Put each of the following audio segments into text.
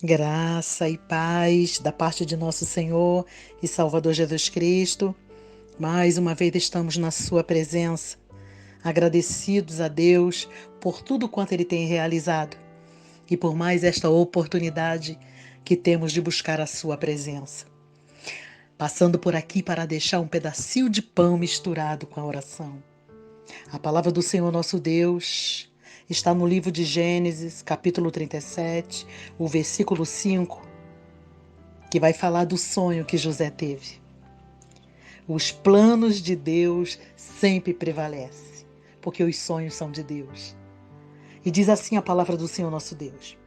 Graça e paz da parte de nosso Senhor e Salvador Jesus Cristo. Mais uma vez estamos na sua presença, agradecidos a Deus por tudo quanto Ele tem realizado e por mais esta oportunidade que temos de buscar a sua presença. Passando por aqui para deixar um pedacinho de pão misturado com a oração. A palavra do Senhor nosso Deus está no livro de Gênesis, capítulo 37, o versículo 5, que vai falar do sonho que José teve. Os planos de Deus sempre prevalecem, porque os sonhos são de Deus. E diz assim a palavra do Senhor nosso Deus.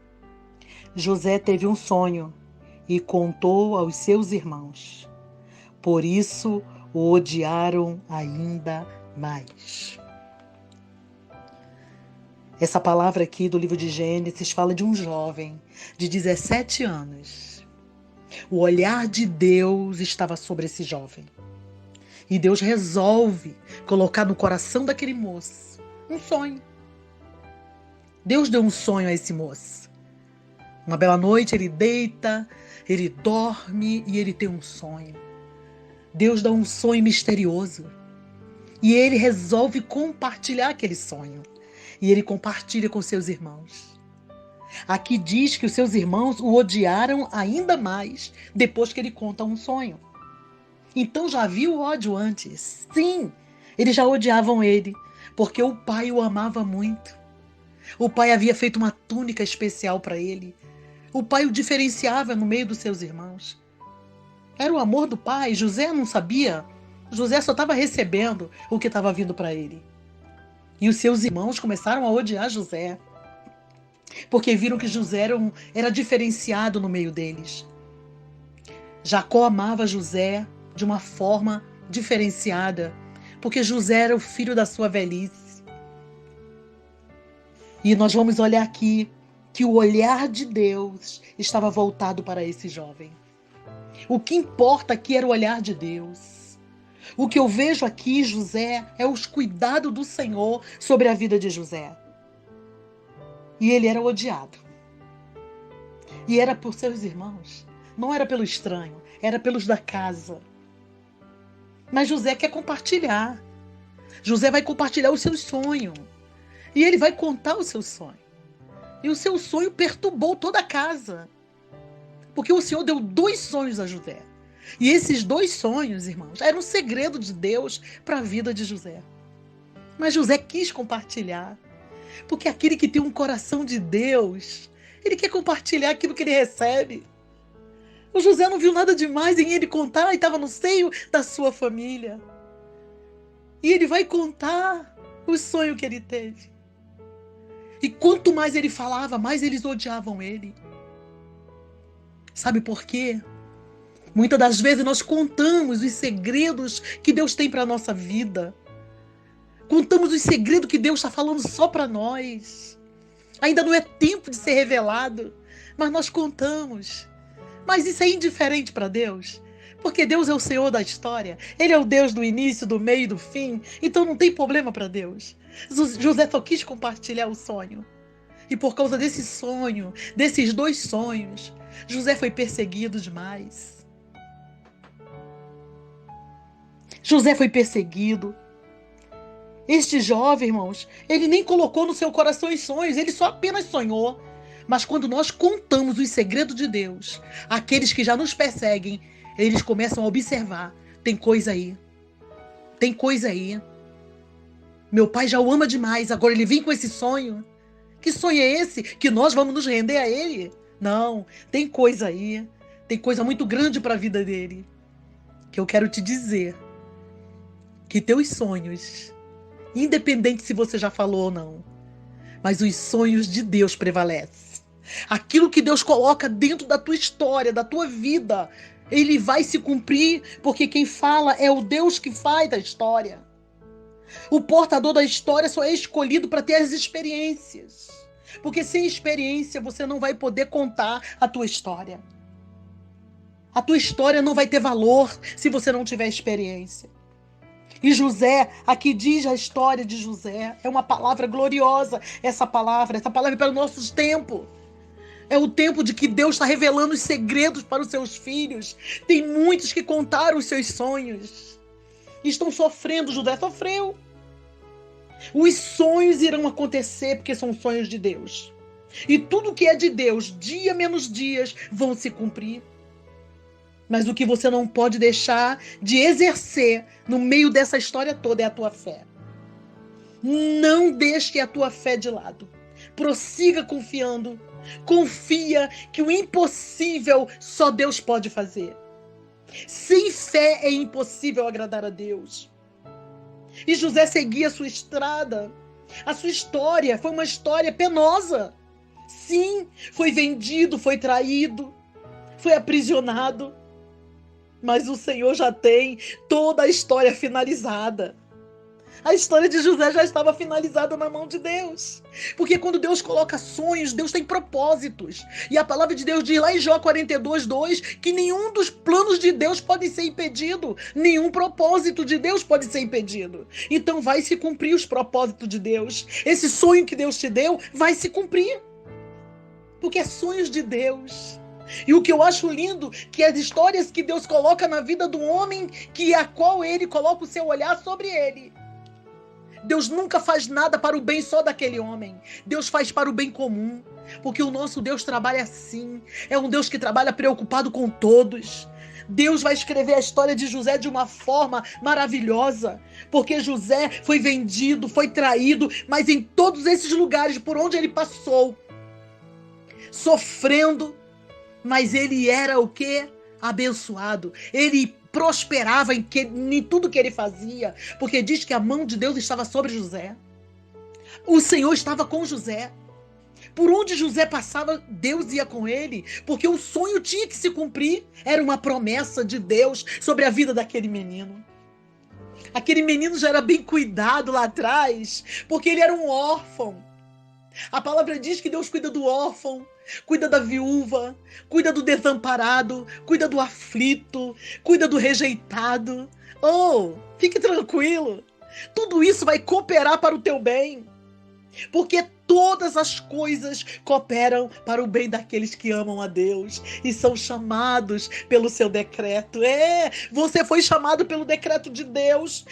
José teve um sonho e contou aos seus irmãos. Por isso o odiaram ainda mais. Essa palavra aqui do livro de Gênesis fala de um jovem de 17 anos. O olhar de Deus estava sobre esse jovem. E Deus resolve colocar no coração daquele moço um sonho. Deus deu um sonho a esse moço. Uma bela noite ele deita, ele dorme e ele tem um sonho. Deus dá um sonho misterioso. E ele resolve compartilhar aquele sonho. E ele compartilha com seus irmãos. Aqui diz que os seus irmãos o odiaram ainda mais depois que ele conta um sonho. Então já havia o ódio antes. Sim, eles já odiavam ele, porque o pai o amava muito. O pai havia feito uma túnica especial para ele. O pai o diferenciava no meio dos seus irmãos. Era o amor do pai. José não sabia. José só estava recebendo o que estava vindo para ele. E os seus irmãos começaram a odiar José, porque viram que José era diferenciado no meio deles. Jacó amava José de uma forma diferenciada, porque José era o filho da sua velhice. E nós vamos olhar aqui que o olhar de Deus estava voltado para esse jovem. O que importa aqui era o olhar de Deus. O que eu vejo aqui, José, é os cuidados do Senhor sobre a vida de José. E ele era odiado. E era por seus irmãos. Não era pelo estranho, era pelos da casa. Mas José quer compartilhar. José vai compartilhar o seu sonho. E ele vai contar o seu sonho. E o seu sonho perturbou toda a casa. Porque o Senhor deu 2 sonhos a José. E esses 2 sonhos, irmãos, eram um segredo de Deus para a vida de José. Mas José quis compartilhar. Porque aquele que tem um coração de Deus, ele quer compartilhar aquilo que ele recebe. O José não viu nada demais em ele contar e estava no seio da sua família. E ele vai contar o sonho que ele teve. E quanto mais ele falava, mais eles odiavam ele. Sabe por quê? Muitas das vezes nós contamos os segredos que Deus tem para a nossa vida. Contamos os segredos que Deus está falando só para nós. Ainda não é tempo de ser revelado, mas nós contamos. Mas isso é indiferente para Deus, porque Deus é o Senhor da história. Ele é o Deus do início, do meio e do fim, então não tem problema para Deus. José só quis compartilhar o sonho. E por causa desse sonho, desses 2 sonhos, José foi perseguido demais. José foi perseguido. Este jovem, irmãos, ele nem colocou no seu coração os sonhos, ele só apenas sonhou. Mas quando nós contamos os segredos de Deus, aqueles que já nos perseguem, eles começam a observar. Tem coisa aí. Tem coisa aí. Meu pai já o ama demais, agora ele vem com esse sonho. Que sonho é esse? Que nós vamos nos render a ele? Não, tem coisa aí. Tem coisa muito grande para a vida dele. Que eu quero te dizer. Que teus sonhos, independente se você já falou ou não, mas os sonhos de Deus prevalecem. Aquilo que Deus coloca dentro da tua história, da tua vida, ele vai se cumprir, porque quem fala é o Deus que faz a história. O portador da história só é escolhido para ter as experiências, porque sem experiência você não vai poder contar a tua história. A tua história não vai ter valor se você não tiver experiência. E José, aqui diz a história de José, é uma palavra gloriosa, essa palavra é para os nossos tempos. É o tempo de que Deus está revelando os segredos para os seus filhos. Tem muitos que contaram os seus sonhos. Estão sofrendo, José sofreu. Os sonhos irão acontecer porque são sonhos de Deus. E tudo que é de Deus, dia menos dias, vão se cumprir. Mas o que você não pode deixar de exercer no meio dessa história toda é a tua fé. Não deixe a tua fé de lado. Prossiga confiando. Confia que o impossível só Deus pode fazer. Sem fé é impossível agradar a Deus. E José seguia a sua estrada. A sua história foi uma história penosa. Sim, foi vendido, foi traído, foi aprisionado. Mas o Senhor já tem toda a história finalizada. A história de José já estava finalizada na mão de Deus. Porque quando Deus coloca sonhos, Deus tem propósitos. E a palavra de Deus diz lá em Jó 42:2 que nenhum dos planos de Deus pode ser impedido. Nenhum propósito de Deus pode ser impedido. Então vai se cumprir os propósitos de Deus. Esse sonho que Deus te deu vai se cumprir. Porque é sonhos de Deus. E o que eu acho lindo, que as histórias que Deus coloca na vida do homem, que a qual ele coloca o seu olhar sobre ele. Deus nunca faz nada para o bem só daquele homem. Deus faz para o bem comum. Porque o nosso Deus trabalha assim. É um Deus que trabalha preocupado com todos. Deus vai escrever a história de José de uma forma maravilhosa. Porque José foi vendido, foi traído, mas em todos esses lugares por onde ele passou, sofrendo, mas ele era o quê? Abençoado. Ele prosperava em tudo que ele fazia, porque diz que a mão de Deus estava sobre José. O Senhor estava com José. Por onde José passava, Deus ia com ele, porque o sonho tinha que se cumprir. Era uma promessa de Deus sobre a vida daquele menino. Aquele menino já era bem cuidado lá atrás, porque ele era um órfão. A palavra diz que Deus cuida do órfão, cuida da viúva, cuida do desamparado, cuida do aflito, cuida do rejeitado. Oh, fique tranquilo. Tudo isso vai cooperar para o teu bem. Porque todas as coisas cooperam para o bem daqueles que amam a Deus e são chamados pelo seu decreto. Você foi chamado pelo decreto de Deus.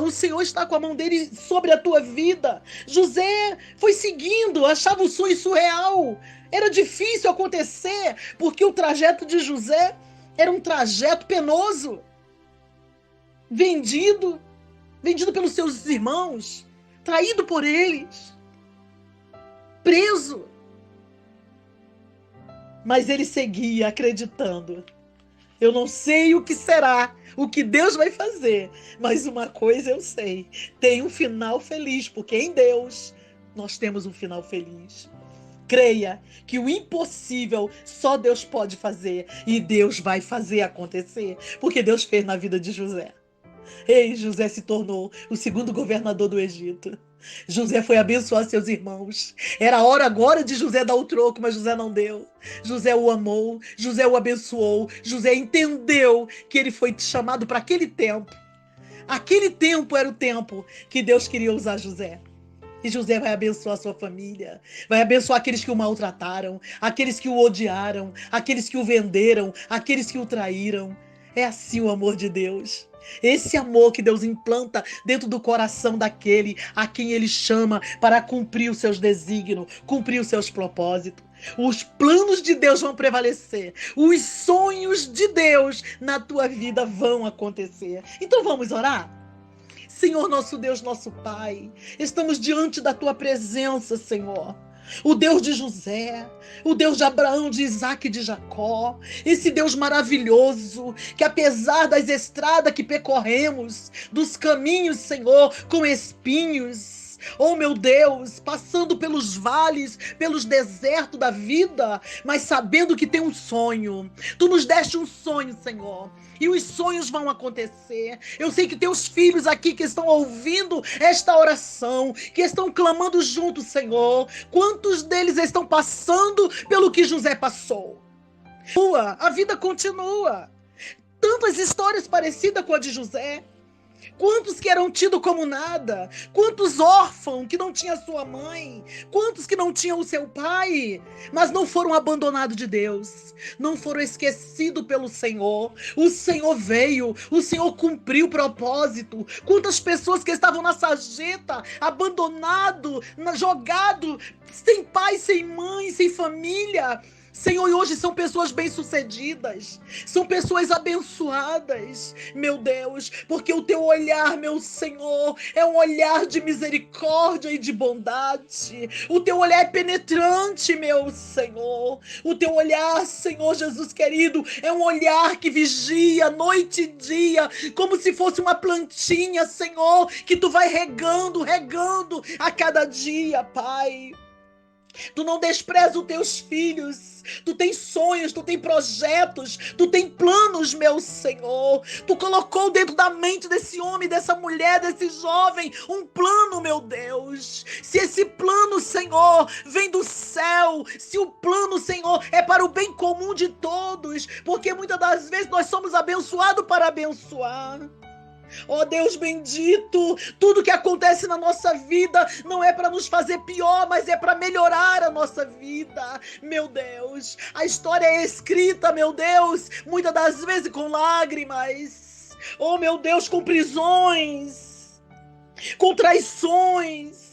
O Senhor está com a mão dele sobre a tua vida. José foi seguindo, achava o sonho surreal. Era difícil acontecer, porque o trajeto de José era um trajeto penoso. Vendido pelos seus irmãos, traído por eles, preso. Mas ele seguia acreditando. Eu não sei o que será, o que Deus vai fazer, mas uma coisa eu sei, tem um final feliz, porque em Deus nós temos um final feliz. Creia que o impossível só Deus pode fazer, e Deus vai fazer acontecer, porque Deus fez na vida de José. José se tornou o segundo governador do Egito. José foi abençoar seus irmãos. Era a hora agora de José dar o troco, mas José não deu. José o amou, José o abençoou. José entendeu que ele foi chamado para aquele tempo. Aquele tempo era o tempo que Deus queria usar José. E José vai abençoar a sua família, vai abençoar aqueles que o maltrataram, aqueles que o odiaram, aqueles que o venderam, aqueles que o traíram. É assim o amor de Deus. Esse amor que Deus implanta dentro do coração daquele a quem Ele chama para cumprir os seus desígnios, cumprir os seus propósitos. Os planos de Deus vão prevalecer. Os sonhos de Deus na tua vida vão acontecer. Então vamos orar? Senhor, nosso Deus, nosso Pai, estamos diante da tua presença, Senhor. O Deus de José, o Deus de Abraão, de Isaac e de Jacó, esse Deus maravilhoso, que apesar das estradas que percorremos, dos caminhos, Senhor, com espinhos, oh meu Deus, passando pelos vales, pelos desertos da vida, mas sabendo que tem um sonho. Tu nos deste um sonho, Senhor, e os sonhos vão acontecer. Eu sei que teus filhos aqui que estão ouvindo esta oração, que estão clamando juntos, Senhor, quantos deles estão passando pelo que José passou? A vida continua. Tantas histórias parecidas com a de José. Quantos que eram tidos como nada? Quantos órfãos que não tinham sua mãe? Quantos que não tinham o seu pai? Mas não foram abandonados de Deus. Não foram esquecidos pelo Senhor. O Senhor veio. O Senhor cumpriu o propósito. Quantas pessoas que estavam na sarjeta, abandonado, jogado, sem pai, sem mãe, sem família. Senhor, e hoje são pessoas bem-sucedidas, são pessoas abençoadas, meu Deus, porque o teu olhar, meu Senhor, é um olhar de misericórdia e de bondade. O teu olhar é penetrante, meu Senhor. O teu olhar, Senhor Jesus querido, é um olhar que vigia noite e dia, como se fosse uma plantinha, Senhor, que tu vai regando, regando a cada dia, Pai. Tu não despreza os teus filhos. Tu tem sonhos, tu tem projetos, tu tem planos, meu Senhor. Tu colocou dentro da mente desse homem, dessa mulher, desse jovem, um plano, meu Deus. Se esse plano, Senhor, vem do céu, se o plano, Senhor, é para o bem comum de todos, porque muitas das vezes nós somos abençoados para abençoar. Oh Deus bendito, tudo que acontece na nossa vida não é para nos fazer pior, mas é para melhorar a nossa vida, meu Deus. A história é escrita, meu Deus, muitas das vezes com lágrimas, oh meu Deus, com prisões, com traições.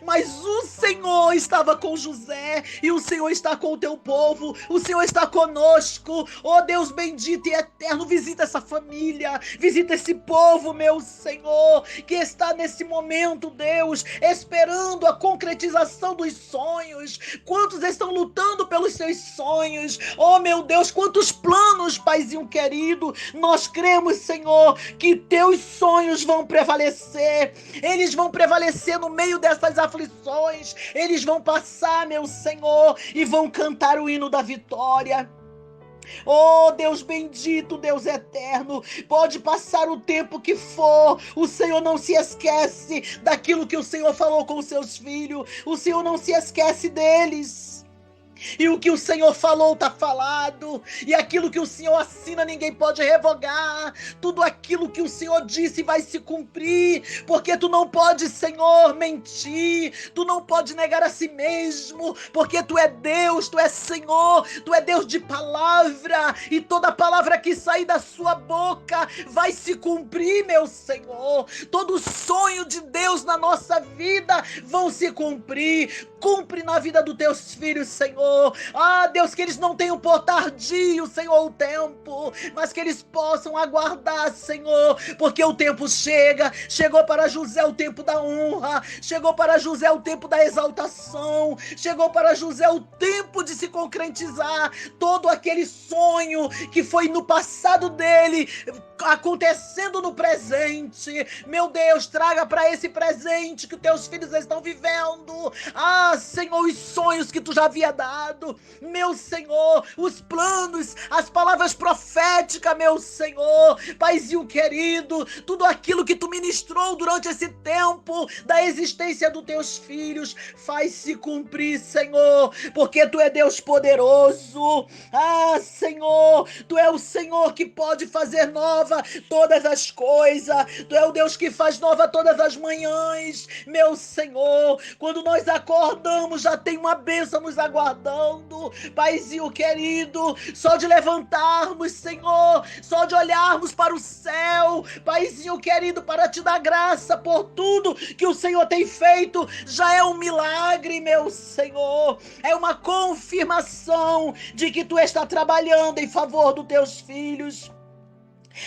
Mas o Senhor estava com José e o Senhor está com o teu povo, o Senhor está conosco. Oh Deus bendito e eterno, visita essa família, visita esse povo, meu Senhor, que está nesse momento, Deus, esperando a concretização dos sonhos. Quantos estão lutando pelos seus sonhos? Oh meu Deus, quantos planos, Paizinho querido. Nós cremos, Senhor, que teus sonhos vão prevalecer. Eles vão prevalecer no meio dessas aflições, eles vão passar, meu Senhor, e vão cantar o hino da vitória. Oh Deus bendito, Deus eterno, pode passar o tempo que for, o Senhor não se esquece daquilo que o Senhor falou com os seus filhos, o Senhor não se esquece deles. E o que o Senhor falou está falado, e aquilo que o Senhor assina ninguém pode revogar. Tudo aquilo que o Senhor disse vai se cumprir, porque tu não pode, Senhor, mentir, tu não pode negar a si mesmo, porque tu é Deus, tu é Senhor, tu é Deus de palavra, e toda palavra que sair da sua boca vai se cumprir, meu Senhor. Todo sonho de Deus na nossa vida vão se cumprir. Cumpre na vida dos teus filhos, Senhor. Ah, Deus, que eles não tenham por tardio, Senhor, o tempo, mas que eles possam aguardar, Senhor, porque o tempo chega. Chegou para José o tempo da honra, chegou para José o tempo da exaltação, chegou para José o tempo de se concretizar todo aquele sonho que foi no passado dele, acontecendo no presente. Meu Deus, traga para esse presente que os teus filhos estão vivendo, ah, Senhor, os sonhos que tu já havia dado, meu Senhor, os planos, as palavras proféticas, meu Senhor, Paizinho querido, tudo aquilo que tu ministrou durante esse tempo da existência dos teus filhos, faz se cumprir, Senhor, porque tu é Deus poderoso. Ah, Senhor, tu é o Senhor que pode fazer nova todas as coisas, tu é o Deus que faz nova todas as manhãs, meu Senhor. Quando nós acordamos, já tem uma bênção nos aguardando, Paizinho querido, só de levantarmos, Senhor, só de olharmos para o céu, Paizinho querido, para te dar graça por tudo que o Senhor tem feito, já é um milagre, meu Senhor, é uma confirmação de que tu está trabalhando em favor dos teus filhos.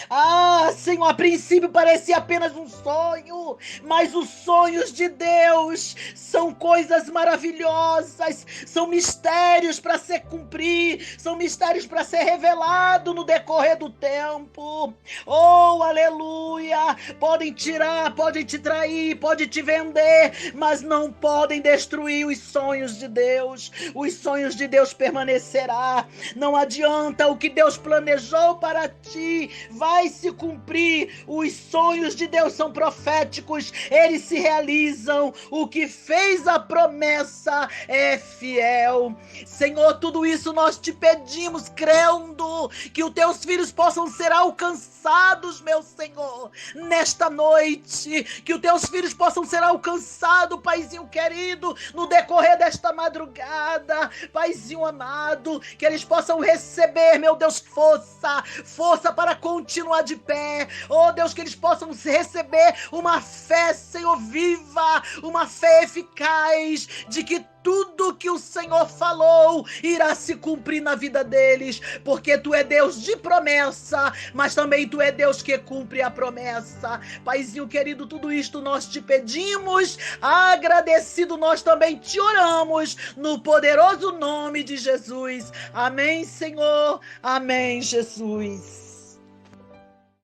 Ah, Senhor, a princípio parecia apenas um sonho, mas os sonhos de Deus são coisas maravilhosas, são mistérios para se cumprir, são mistérios para ser revelado no decorrer do tempo. Oh, aleluia! Podem tirar, podem te trair, podem te vender, mas não podem destruir os sonhos de Deus. Os sonhos de Deus permanecerá. Não adianta, o que Deus planejou para ti vai se cumprir. Os sonhos de Deus são proféticos, eles se realizam. O que fez a promessa é fiel. Senhor, tudo isso nós te pedimos, crendo que os teus filhos possam ser alcançados, meu Senhor, nesta noite, que os teus filhos possam ser alcançados, Paizinho querido, no decorrer desta madrugada, Paizinho amado, que eles possam receber, meu Deus, força para continuar de pé. Oh Deus, que eles possam receber uma fé, Senhor, viva, uma fé eficaz, de que tudo que o Senhor falou irá se cumprir na vida deles, porque tu é Deus de promessa, mas também tu é Deus que cumpre a promessa. Paizinho querido, tudo isto nós te pedimos, agradecido nós também te oramos, no poderoso nome de Jesus. Amém, Senhor. Amém, Jesus.